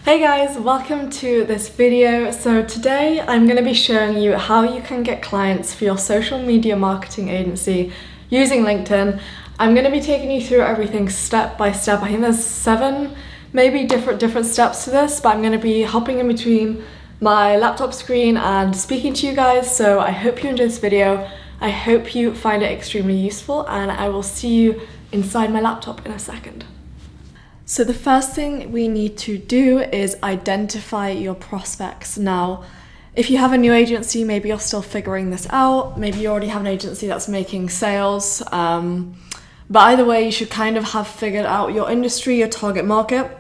Hey guys, welcome to this video. So today I'm going to be showing you how you can get clients for your social media marketing agency using LinkedIn. I'm going to be taking you through everything step by step. I think there's 7 maybe different steps to this, but I'm going to be hopping in between my laptop screen and speaking to you guys. So I hope you enjoy this video. I hope you find it extremely useful, and I will see you inside my laptop in a second. So the first thing we need to do is identify your prospects. Now, if you have a new agency, maybe you're still figuring this out. Maybe you already have an agency that's making sales. But either way, you should kind of have figured out your industry, your target market.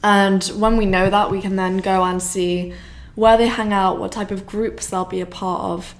And when we know that, we can then go and see where they hang out, what type of groups they'll be a part of,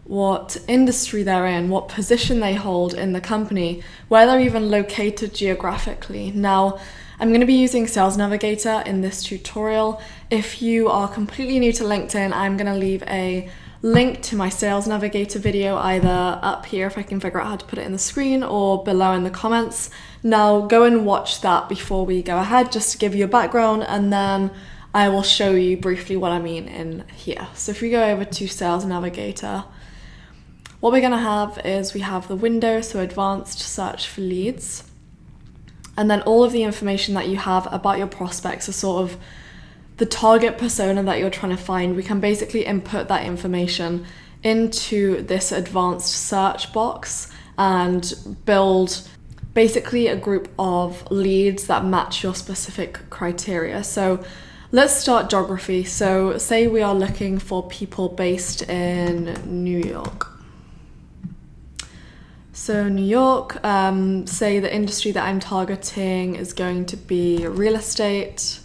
what industry they're in, what position they hold in the company, where they're even located geographically. Now, I'm going to be using Sales Navigator in this tutorial. If you are completely new to LinkedIn, I'm going to leave a link to my Sales Navigator video either up here if I can figure out how to put it in the screen, or below in the comments. Now, go and watch that before we go ahead, just to give you a background, and then I will show you briefly what I mean in here. So if we go over to Sales Navigator, what we're going to have is we have the window, so advanced search for leads. And then all of the information that you have about your prospects are sort of the target persona that you're trying to find. We can basically input that information into this advanced search box and build basically a group of leads that match your specific criteria. So let's start geography. So say we are looking for people based in New York. So New York, say the industry that I'm targeting is going to be real estate.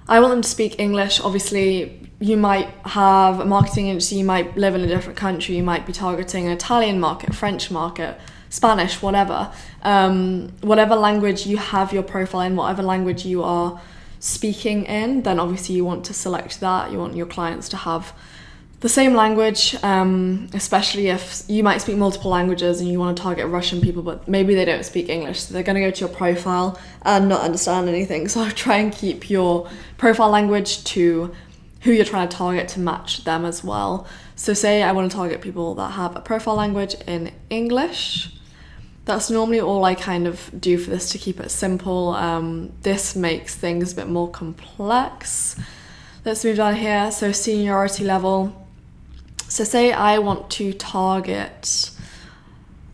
I want them to speak English. Obviously, you might have a marketing agency, you might live in a different country, you might be targeting an Italian market, French market, Spanish, whatever. Whatever language you have your profile in, whatever language you are speaking in, then obviously you want to select that. You want your clients to have the same language, especially if you might speak multiple languages and you want to target Russian people, but maybe they don't speak English, so they're going to go to your profile and not understand anything. So try and keep your profile language to who you're trying to target to match them as well. So say I want to target people that have a profile language in English. That's normally all I kind of do for this to keep it simple. This makes things a bit more complex. Let's move down here. So seniority level. So say I want to target,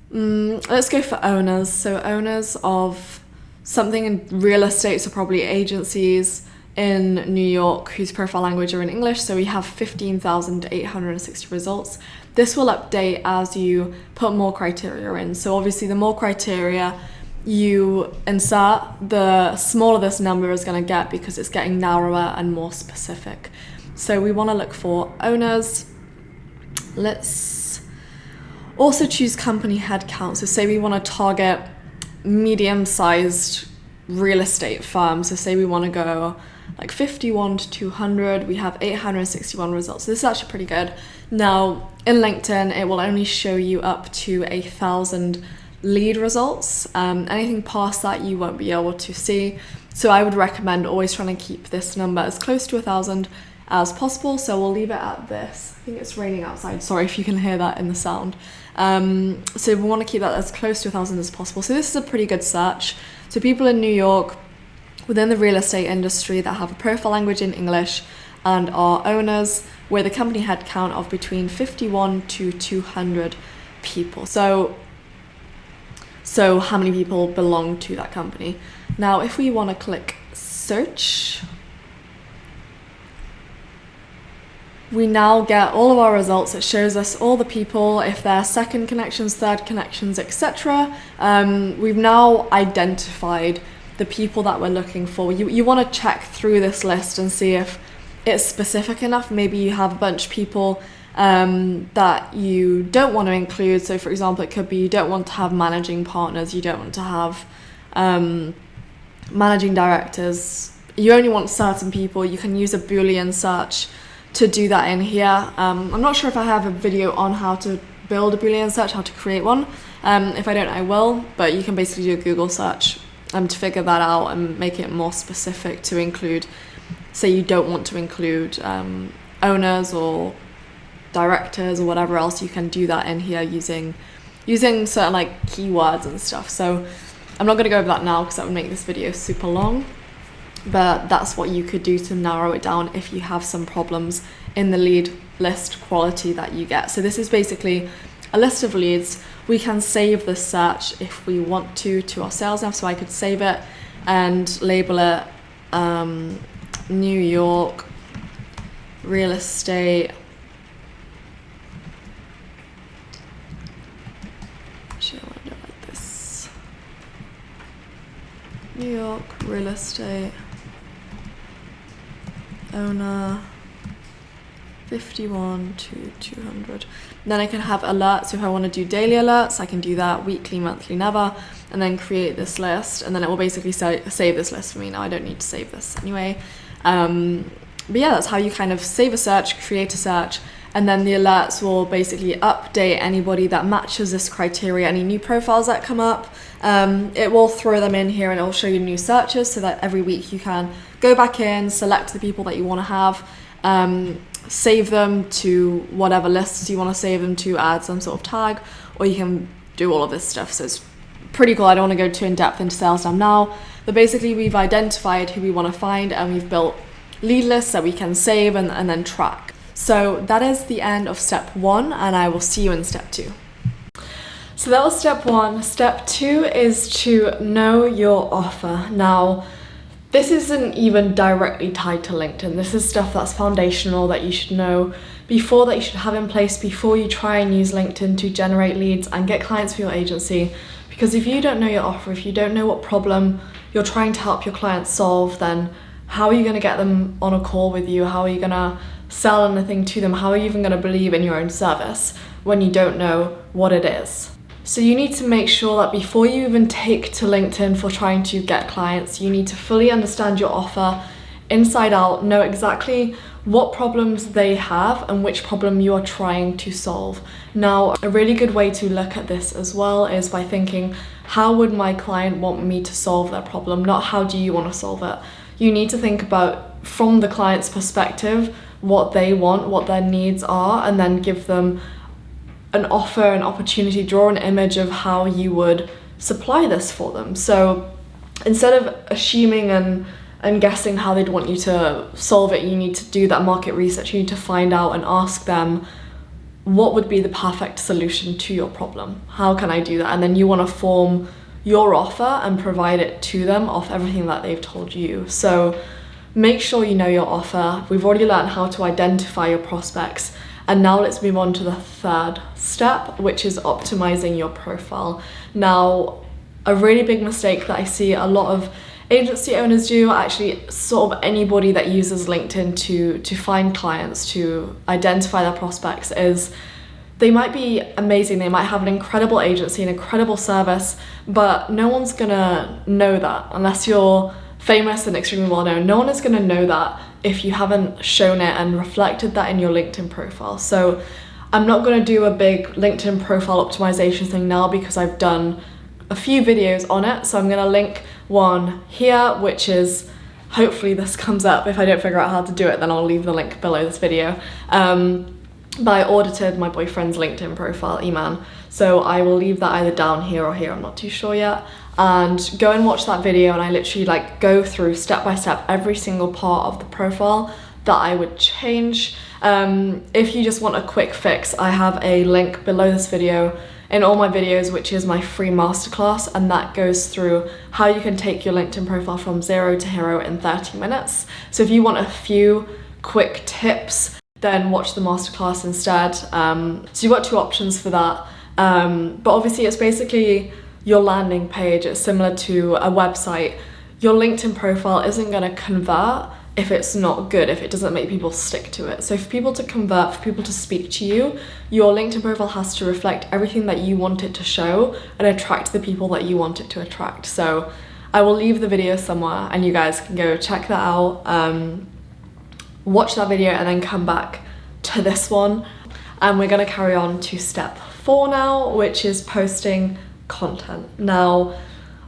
let's go for owners. So owners of something in real estate, so probably agencies in New York whose profile language are in English. So we have 15,860 results. This will update as you put more criteria in. So obviously the more criteria you insert, the smaller this number is going to get because it's getting narrower and more specific. So we want to look for owners. Let's also choose company headcount. So say we want to target medium-sized real estate firms. So say we want to go like 51 to 200. We have 861 results. So this is actually pretty good. Now in LinkedIn, it will only show you up to 1,000 lead results. Anything past that you won't be able to see. So I would recommend always trying to keep this number as close to 1,000 as possible. So we'll leave it at this. I think it's raining outside. Sorry if you can hear that in the sound. So we want to keep that as close to 1,000 as possible. So this is a pretty good search. So people in New York within the real estate industry that have a profile language in English and are owners with a company headcount of between 51 to 200 people. So how many people belong to that company? Now, if we want to click search, we now get all of our results. It shows us all the people, if they're second connections, third connections, etc. We've now identified the people that we're looking for. You want to check through this list and see if it's specific enough. Maybe you have a bunch of people that you don't want to include. So for example, it could be you don't want to have managing partners, you don't want to have managing directors, you only want certain people. You can use a Boolean search to do that in here. I'm not sure if I have a video on how to build a Boolean search, how to create one. If I don't, I will, but you can basically do a Google search to figure that out and make it more specific to include, say you don't want to include owners or directors or whatever else, you can do that in here using certain like keywords and stuff. So I'm not going to go over that now because that would make this video super long, but that's what you could do to narrow it down if you have some problems in the lead list quality that you get. So this is basically a list of leads. We can save the search if we want to our sales nav. So I could save it and label it New York real estate actually I want to do it like this, New York real estate owner 51 to 200. Then I can have alerts. So if I want to do daily alerts, I can do that, weekly, monthly, never, and then create this list, and then it will basically save this list for me. Now I don't need to save this anyway. But yeah, that's how you kind of save a search, create a search, and then the alerts will basically update anybody that matches this criteria, any new profiles that come up. It will throw them in here and it will show you new searches so that every week you can go back in, select the people that you want to have, save them to whatever lists you want to save them to, add some sort of tag, or you can do all of this stuff. So it's pretty cool. I don't want to go too in depth into sales now, but basically we've identified who we want to find and we've built lead lists that we can save and then track. So that is the end of step 1, and I will see you in step 2. So that was step 1. Step 2 is to know your offer. Now, this isn't even directly tied to LinkedIn. This is stuff that's foundational that you should know before, that you should have in place before you try and use LinkedIn to generate leads and get clients for your agency. Because if you don't know your offer, if you don't know what problem you're trying to help your clients solve, then how are you going to get them on a call with you? How are you going to sell anything to them? How are you even going to believe in your own service when you don't know what it is? So you need to make sure that before you even take to LinkedIn for trying to get clients, you need to fully understand your offer inside out, know exactly what problems they have and which problem you are trying to solve. Now, a really good way to look at this as well is by thinking, how would my client want me to solve their problem? Not how do you want to solve it. You need to think about, from the client's perspective, what they want, what their needs are, and then give them an offer, an opportunity, draw an image of how you would supply this for them. So instead of assuming and guessing how they'd want you to solve it, you need to do that market research. You need to find out and ask them, what would be the perfect solution to your problem? How can I do that? And then you want to form your offer and provide it to them off everything that they've told you. So make sure you know your offer. We've already learned how to identify your prospects. And now let's move on to the third step, which is optimizing your profile. Now, a really big mistake that I see a lot of agency owners do, actually sort of anybody that uses LinkedIn to find clients, to identify their prospects, is they might be amazing, they might have an incredible agency, an incredible service, but no one's gonna know that unless you're famous and extremely well known. No one is gonna know that if you haven't shown it and reflected that in your LinkedIn profile. So I'm not gonna do a big LinkedIn profile optimization thing now because I've done a few videos on it. So I'm gonna link one here, which is, hopefully this comes up. If I don't figure out how to do it, then I'll leave the link below this video. But I audited my boyfriend's LinkedIn profile, Eman. So I will leave that either down here or here, I'm not too sure yet. And go and watch that video, and I literally like go through step by step every single part of the profile that I would change. If you just want a quick fix, I have a link below this video in all my videos, which is my free masterclass, and that goes through how you can take your LinkedIn profile from 0 to hero in 30 minutes. So if you want a few quick tips, then watch the masterclass instead. So you've got two options for that. But obviously it's basically your landing page. It's similar to a website. Your LinkedIn profile isn't gonna convert if it's not good, if it doesn't make people stick to it. So for people to convert, for people to speak to you, your LinkedIn profile has to reflect everything that you want it to show and attract the people that you want it to attract. So I will leave the video somewhere and you guys can go check that out, watch that video and then come back to this one. And we're gonna carry on to step 4 now, which is posting content. Now,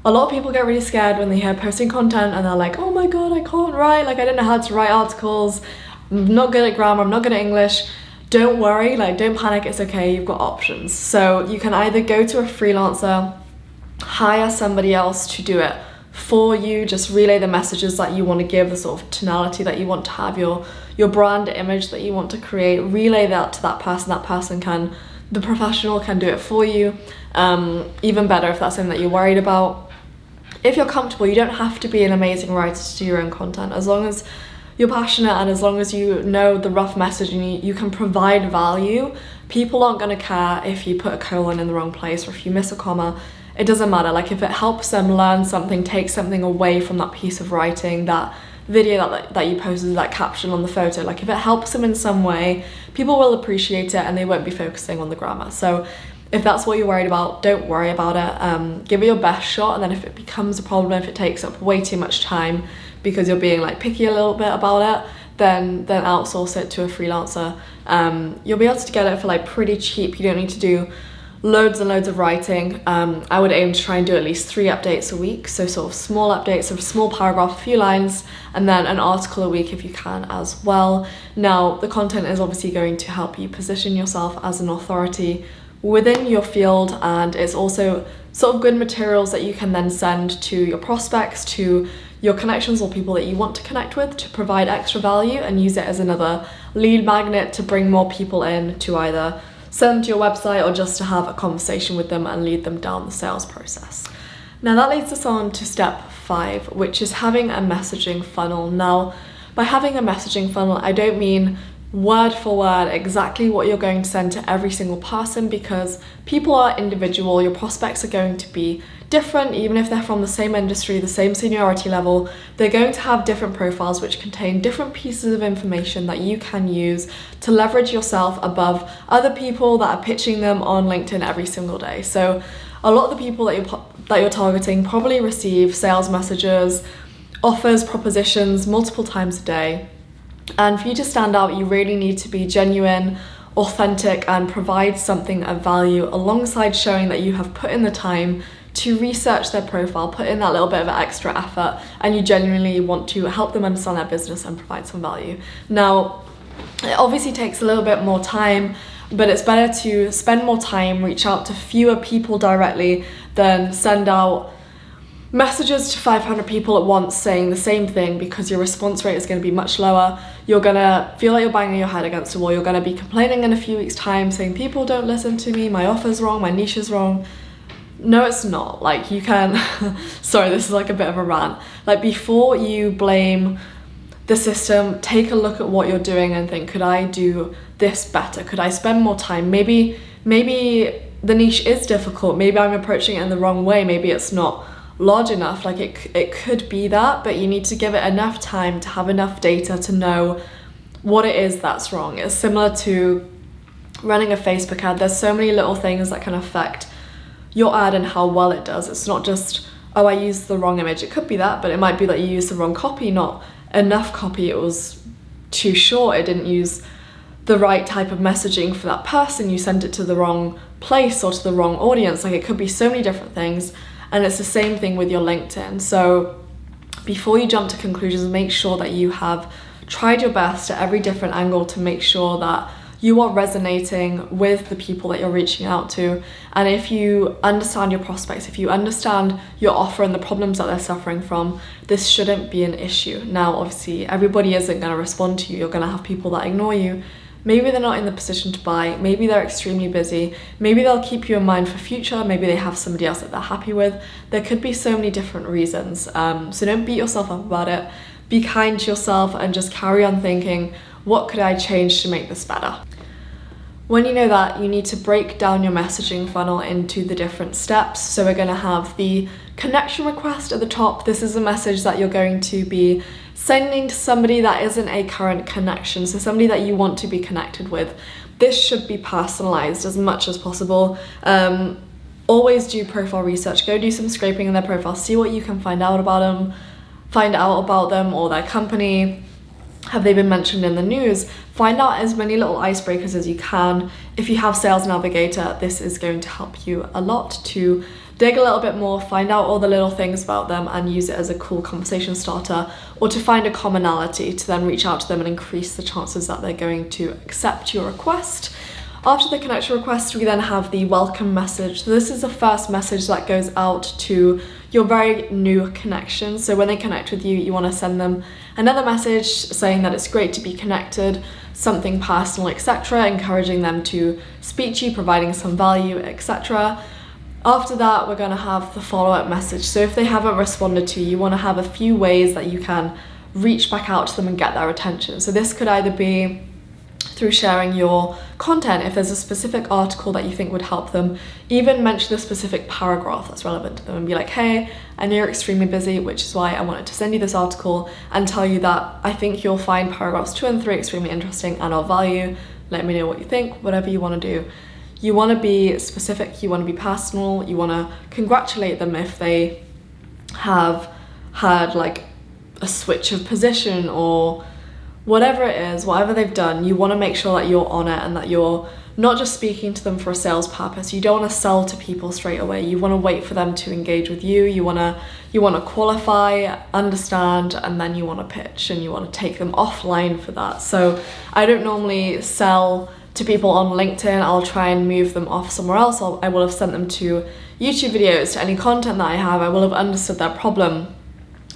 a lot of people get really scared when they hear posting content and they're like, oh my god, I can't write, like I don't know how to write articles, I'm not good at grammar, I'm not good at English. Don't worry, like don't panic, it's okay, you've got options. So you can either go to a freelancer, hire somebody else to do it for you, just relay the messages that you want to give, the sort of tonality that you want to have, your brand image that you want to create, relay that to that person can, the professional can do it for you. Even better if that's something that you're worried about. If you're comfortable, you don't have to be an amazing writer to do your own content. As long as you're passionate and as long as you know the rough message and you can provide value, people aren't going to care if you put a colon in the wrong place or if you miss a comma. It doesn't matter. Like if it helps them learn something, take something away from that piece of writing, that video that you posted, that caption on the photo, like if it helps them in some way, people will appreciate it and they won't be focusing on the grammar. So if that's what you're worried about, don't worry about it. Give it your best shot, and then if it becomes a problem, if it takes up way too much time because you're being like picky a little bit about it, then outsource it to a freelancer. You'll be able to get it for like pretty cheap. You don't need to do loads and loads of writing. I would aim to try and do at least 3 updates a week, so sort of small updates of a small paragraph, a few lines, and then an article a week if you can as well. Now the content is obviously going to help you position yourself as an authority within your field, and it's also sort of good materials that you can then send to your prospects, to your connections or people that you want to connect with, to provide extra value and use it as another lead magnet to bring more people in, to either send them to your website or just to have a conversation with them and lead them down the sales process. Now that leads us on to step 5, which is having a messaging funnel. Now, by having a messaging funnel, I don't mean word for word exactly what you're going to send to every single person, because people are individual. Your prospects are going to be different, even if they're from the same industry, the same seniority level. They're going to have different profiles which contain different pieces of information that you can use to leverage yourself above other people that are pitching them on LinkedIn every single day. So a lot of the people that you're targeting probably receive sales messages, offers, propositions multiple times a day. And for you to stand out, you really need to be genuine, authentic, and provide something of value alongside showing that you have put in the time to research their profile, put in that little bit of extra effort, and you genuinely want to help them understand their business and provide some value. Now, it obviously takes a little bit more time, but it's better to spend more time, reach out to fewer people directly than send out messages to 500 people at once saying the same thing, because your response rate is going to be much lower. You're going to feel like you're banging your head against a wall. You're going to be complaining in a few weeks' time saying people don't listen to me, my offer's wrong, my niche is wrong. No, it's not. Like you can, sorry, this is like a bit of a rant. Like before you blame the system, take a look at what you're doing and think, could I do this better? Could I spend more time? Maybe the niche is difficult. Maybe I'm approaching it in the wrong way. Maybe it's not large enough. Like it could be that, but you need to give it enough time to have enough data to know what it is that's wrong. It's similar to running a Facebook ad. There's so many little things that can affect your ad and how well it does. It's not just, oh, I used the wrong image. It could be that, but it might be that you used the wrong copy, not enough copy. It was too short. It didn't use the right type of messaging for that person. You sent it to the wrong place or to the wrong audience. Like it could be so many different things. And it's the same thing with your LinkedIn. So before you jump to conclusions, make sure that you have tried your best at every different angle to make sure that you are resonating with the people that you're reaching out to. And if you understand your prospects, if you understand your offer and the problems that they're suffering from, this shouldn't be an issue. Now, obviously, everybody isn't going to respond to you. You're going to have people that ignore you. Maybe they're not in the position to buy. Maybe they're extremely busy. Maybe they'll keep you in mind for future. Maybe they have somebody else that they're happy with. There could be so many different reasons. So don't beat yourself up about it. Be kind to yourself and just carry on thinking, what could I change to make this better? When you know that, you need to break down your messaging funnel into the different steps. So we're going to have the connection request at the top. This is a message that you're going to be sending to somebody that isn't a current connection, so somebody that you want to be connected with. This should be personalized as much as possible. Always do profile research. Go do some scraping in their profile. See what you can find out about them or their company. Have they been mentioned in the news? Find out as many little icebreakers as you can. If you have Sales Navigator, this is going to help you a lot to dig a little bit more, find out all the little things about them and use it as a cool conversation starter, or to find a commonality to then reach out to them and increase the chances that they're going to accept your request. After the connection request, we then have the welcome message. So this is the first message that goes out to your very new connection. So when they connect with you, you want to send them another message saying that it's great to be connected, something personal, etc., encouraging them to speak to you, providing some value, etc. After that, we're going to have the follow-up message. So if they haven't responded to you, you want to have a few ways that you can reach back out to them and get their attention. So this could either be through sharing your content, if there's a specific article that you think would help them, even mention a specific paragraph that's relevant to them and be like, hey, I know you're extremely busy, which is why I wanted to send you this article and tell you that I think you'll find paragraphs 2 and 3 extremely interesting and of value. Let me know what you think, whatever you want to do. You want to be specific, you want to be personal, you want to congratulate them if they have had like a switch of position or whatever it is, whatever they've done. You want to make sure that you're on it and that you're not just speaking to them for a sales purpose. You don't want to sell to people straight away. You want to wait for them to engage with you. You want to qualify, understand, and then you want to pitch and you want to take them offline for that. So I don't normally sell to people on LinkedIn. I'll try and move them off somewhere else. I will have sent them to YouTube videos, to any content that I have. I will have understood their problem.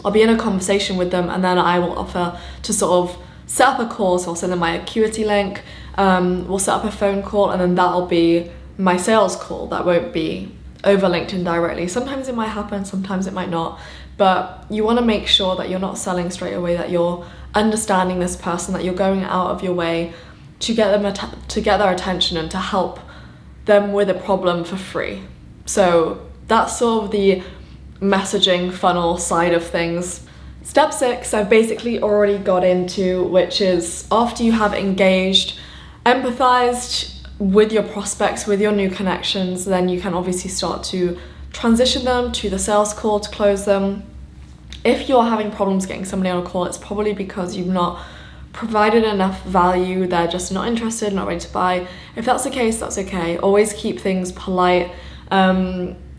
I'll be in a conversation with them and then I will offer to sort of set up a call. So I'll send them my Acuity link, we'll set up a phone call, and then that'll be my sales call. That won't be over LinkedIn directly. Sometimes it might happen, sometimes it might not, but you want to make sure that you're not selling straight away, that you're understanding this person, that you're going out of your way to get them to get their attention and to help them with a problem for free. So that's sort of the messaging funnel side of things. Step 6, I've basically already got into, which is after you have engaged, empathized with your prospects, with your new connections, then you can obviously start to transition them to the sales call to close them. If you're having problems getting somebody on a call, it's probably because you've not provided enough value, they're just not interested, not ready to buy. If that's the case, that's okay. Always keep things polite.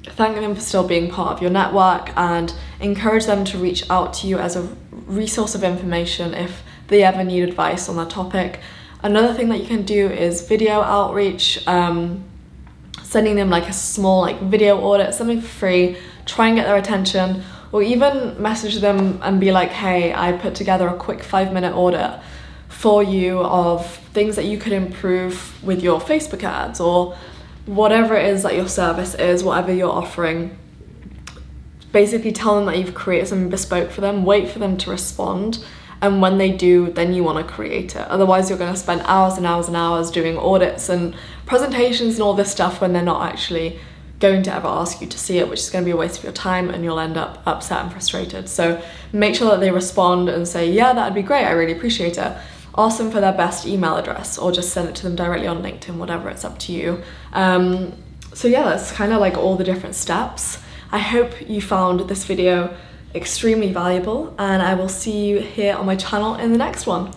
Thank them for still being part of your network and encourage them to reach out to you as a resource of information if they ever need advice on that topic. Another thing that you can do is video outreach, sending them like a small like video audit, something for free, try and get their attention, or even message them and be like, hey, I put together a quick 5-minute audit for you of things that you could improve with your Facebook ads or whatever it is that your service is, whatever you're offering. Basically tell them that you've created something bespoke for them, wait for them to respond, and when they do, then you want to create it. Otherwise you're going to spend hours and hours and hours doing audits and presentations and all this stuff when they're not actually going to ever ask you to see it, which is going to be a waste of your time and you'll end up upset and frustrated. So make sure that they respond and say, yeah, that'd be great, I really appreciate it. Ask them for their best email address or just send it to them directly on LinkedIn, whatever, it's up to you. So yeah, that's kind of like all the different steps. I hope you found this video extremely valuable and I will see you here on my channel in the next one.